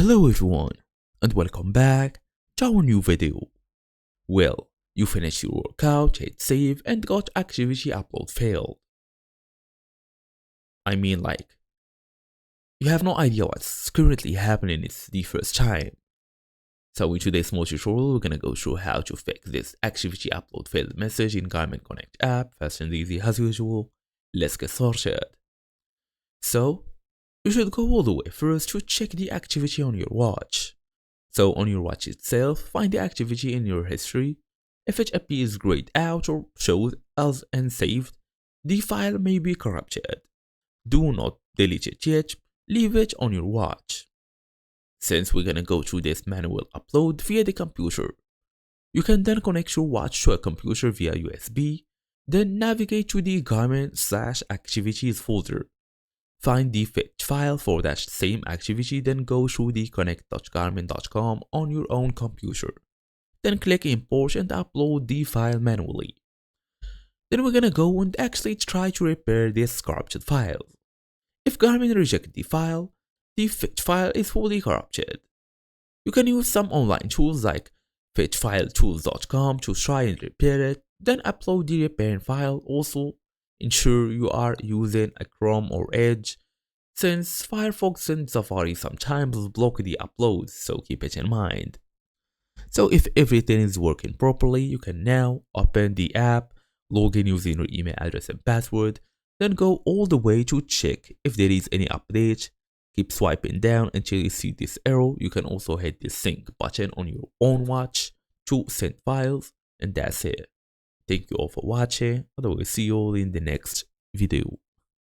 Hello everyone, and welcome back to our new video. Well, you finished your workout, hit save, and got activity upload failed. You have no idea what's currently happening. It's the first time. So in today's small tutorial, we're gonna go through how to fix this activity upload failed message in Garmin Connect app, fast and easy as usual. Let's get started. So, you should go all the way first to check the activity on your watch. So on your watch itself, find the activity in your history. If it appears grayed out or shows as unsaved, the file may be corrupted. Do not delete it yet, leave it on your watch. Since we're gonna go through this manual upload via the computer, you can then connect your watch to a computer via USB, then navigate to the Garmin/activities folder. Find the fetch file for that same activity, then go through the connect.garmin.com on your own computer. Then click import and upload the file manually. Then we're gonna go and actually try to repair this corrupted file. If Garmin rejects the file, the fetch file is fully corrupted. You can use some online tools like fetchfiletools.com to try and repair it, then upload the repairing file. Also, ensure you are using a Chrome or Edge, since Firefox and Safari sometimes block the uploads, so keep it in mind. So if everything is working properly, you can now open the app, log in using your email address and password, then go all the way to check if there is any update. Keep swiping down until you see this arrow. You can also hit the sync button on your own watch to send files, and that's it. Thank you all for watching. Otherwise, see you all in the next video.